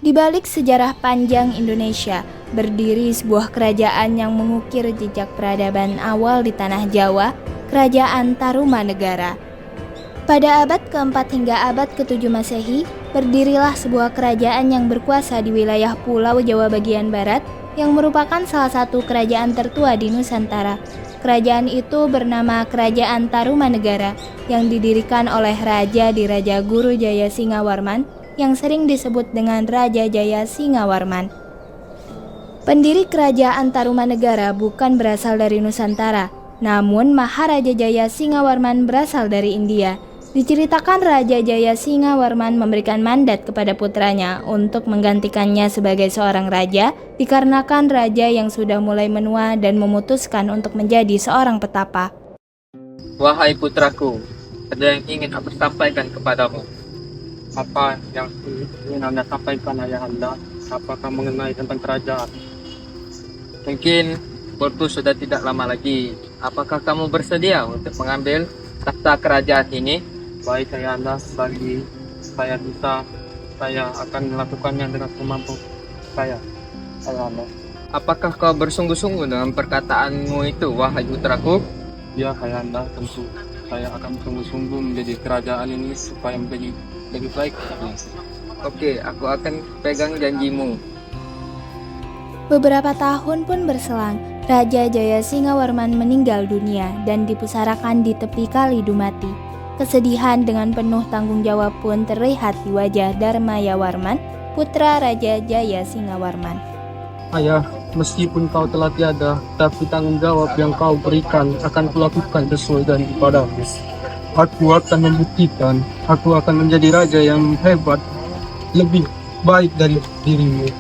Di balik sejarah panjang Indonesia, berdiri sebuah kerajaan yang mengukir jejak peradaban awal di tanah Jawa, Kerajaan Tarumanegara. Pada abad ke-4 hingga abad ke-7 Masehi, berdirilah sebuah kerajaan yang berkuasa di wilayah Pulau Jawa bagian barat yang merupakan salah satu kerajaan tertua di Nusantara. Kerajaan itu bernama Kerajaan Tarumanegara yang didirikan oleh Raja Diraja Guru Jaya Singawarman yang sering disebut dengan Raja Jaya Singawarman. Pendiri Kerajaan Tarumanegara bukan berasal dari Nusantara, namun Maharaja Jaya Singawarman berasal dari India. Diceritakan Raja Jaya Singawarman memberikan mandat kepada putranya untuk menggantikannya sebagai seorang raja dikarenakan raja yang sudah mulai menua dan memutuskan untuk menjadi seorang petapa. Wahai putraku, ada yang ingin aku sampaikan kepadamu. Apa yang ingin Anda sampaikan, ayah Anda? Apakah mengenai tentang kerajaan? Mungkin waktu sudah tidak lama lagi. Apakah kamu bersedia untuk mengambil tahta kerajaan ini? Baik ayah Anda, bagi saya bisa, saya akan melakukannya dengan semampu saya, ayah Anda. Apakah kau bersungguh-sungguh dengan perkataanmu itu, wahai putraku? Ya ayah Anda, tentu saya akan sungguh-sungguh menjadi kerajaan ini supaya menjadi lebih baik. Oke, aku akan pegang janjimu. Beberapa tahun pun berselang, Raja Jaya Singawarman meninggal dunia dan dipusarakan di tepi Kali Dumati. Kesedihan dengan penuh tanggung jawab pun terlihat di wajah Darmayawarman, putra Raja Jaya Singawarman. Ayah, meskipun kau telah tiada, tapi tanggung jawab yang kau berikan akan kulakukan sesuai dengan kepadamu. Aku akan membuktikan, aku akan menjadi raja yang hebat, lebih baik dari dirimu.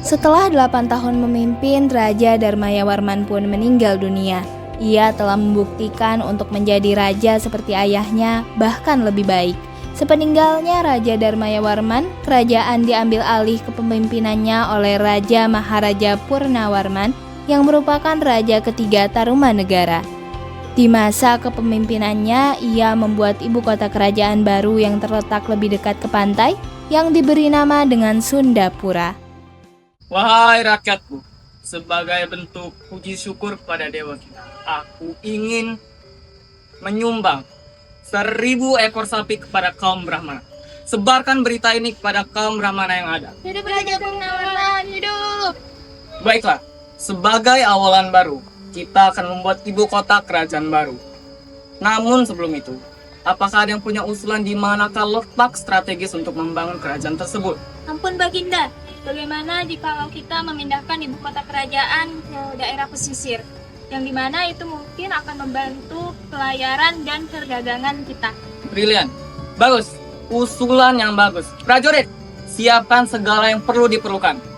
Setelah 8 tahun memimpin, Raja Darmayawarman pun meninggal dunia. Ia telah membuktikan untuk menjadi raja seperti ayahnya, bahkan lebih baik. Sepeninggalnya Raja Darmayawarman, kerajaan diambil alih kepemimpinannya oleh Raja Maharaja Purnawarman yang merupakan raja ketiga Tarumanegara. Di masa kepemimpinannya, ia membuat ibu kota kerajaan baru yang terletak lebih dekat ke pantai yang diberi nama dengan Sundapura. Wahai rakyatku, sebagai bentuk puji syukur kepada Dewa kita, aku ingin menyumbang 1000 ekor sapi kepada kaum Brahmana. Sebarkan berita ini kepada kaum Brahmana yang ada. Hidup Raja Purnawarman, hidup! Baiklah, sebagai awalan baru, kita akan membuat ibu kota kerajaan baru. Namun sebelum itu, apakah ada yang punya usulan di manakah letak strategis untuk membangun kerajaan tersebut? Ampun Baginda, bagaimana jika kita memindahkan ibu kota kerajaan ke daerah pesisir, yang dimana itu mungkin akan membantu pelayaran dan perdagangan kita? Brilian, bagus, usulan yang bagus. Prajurit, siapkan segala yang perlu diperlukan.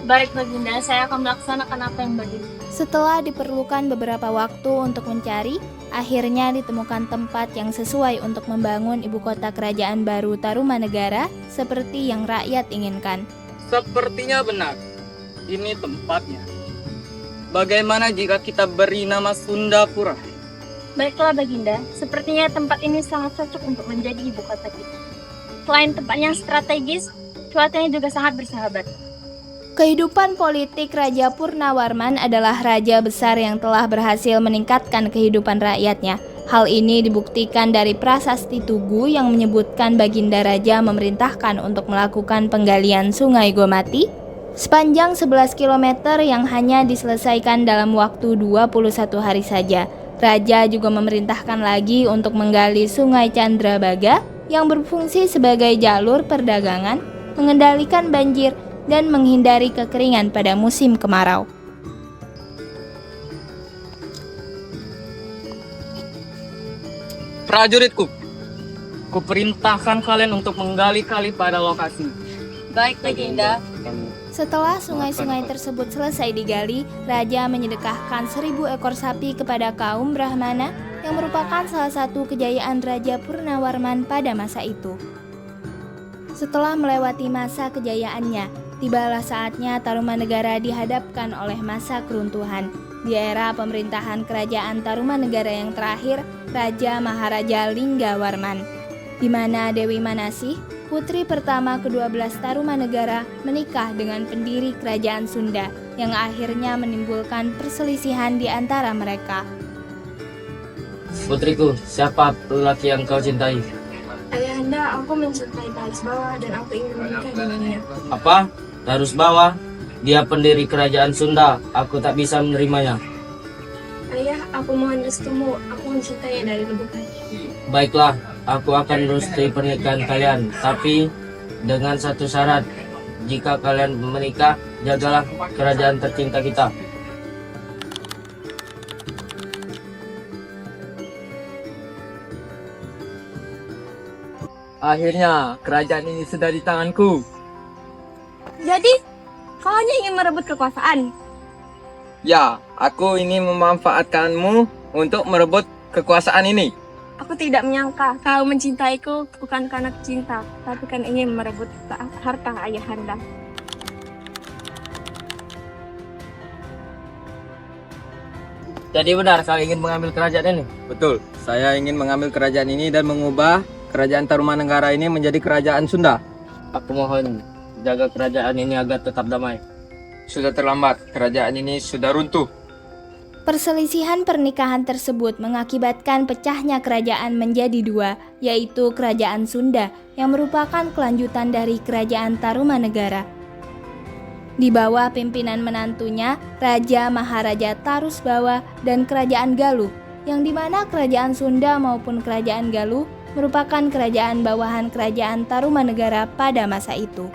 Baik Baginda, saya akan melaksanakan apa yang Baginda. Setelah diperlukan beberapa waktu untuk mencari, akhirnya ditemukan tempat yang sesuai untuk membangun ibu kota kerajaan baru Tarumanegara seperti yang rakyat inginkan. Sepertinya benar, ini tempatnya. Bagaimana jika kita beri nama Sundapura? Baiklah Baginda, sepertinya tempat ini sangat cocok untuk menjadi ibu kota kita. Selain tempatnya strategis, cuacanya juga sangat bersahabat. Kehidupan politik Raja Purnawarman adalah raja besar yang telah berhasil meningkatkan kehidupan rakyatnya. Hal ini dibuktikan dari prasasti Tugu yang menyebutkan Baginda Raja memerintahkan untuk melakukan penggalian Sungai Gomati sepanjang 11 km yang hanya diselesaikan dalam waktu 21 hari saja. Raja juga memerintahkan lagi untuk menggali Sungai Candrabaga yang berfungsi sebagai jalur perdagangan, mengendalikan banjir, dan menghindari kekeringan pada musim kemarau. Prajuritku, kuperintahkan kalian untuk menggali kali pada lokasi. Baik Baginda. Setelah sungai-sungai tersebut selesai digali, Raja menyedekahkan 1000 ekor sapi kepada kaum Brahmana yang merupakan salah satu kejayaan Raja Purnawarman pada masa itu. Setelah melewati masa kejayaannya, tibalah saatnya Tarumanegara dihadapkan oleh masa keruntuhan. Di era pemerintahan kerajaan Tarumanegara yang terakhir, Raja Maharaja Linggawarman, di mana Dewi Manasih, putri pertama ke-12 Tarumanegara menikah dengan pendiri kerajaan Sunda yang akhirnya menimbulkan perselisihan di antara mereka. Putriku, siapa lelaki yang kau cintai? Ayahanda, aku mencintai Tarus Bawah dan aku ingin menikah dengannya. Apa? Tarus Bawah? Dia pendiri kerajaan Sunda. Aku tak bisa menerimanya. Ayah, aku mohon restumu. Aku mencintainya dari lubuk hati. Baiklah, aku akan merestui pernikahan kalian. Tapi dengan satu syarat. Jika kalian menikah, jagalah kerajaan tercinta kita. Akhirnya, kerajaan ini sudah di tanganku. Jadi, kau hanya ingin merebut kekuasaan? Ya, aku ini memanfaatkanmu untuk merebut kekuasaan ini. Aku tidak menyangka kau mencintaiku bukan karena cinta, tapi kan ingin merebut harta ayahanda. Jadi benar kau ingin mengambil kerajaan ini? Betul, saya ingin mengambil kerajaan ini dan mengubah kerajaan Tarumanegara ini menjadi kerajaan Sunda. Aku mohon jaga kerajaan ini agar tetap damai. Sudah terlambat, kerajaan ini sudah runtuh. Perselisihan pernikahan tersebut mengakibatkan pecahnya kerajaan menjadi dua, yaitu Kerajaan Sunda yang merupakan kelanjutan dari Kerajaan Tarumanegara. Di bawah pimpinan menantunya, Raja Maharaja Tarus Bawah dan Kerajaan Galuh, yang dimana Kerajaan Sunda maupun Kerajaan Galuh merupakan kerajaan bawahan Kerajaan Tarumanegara pada masa itu.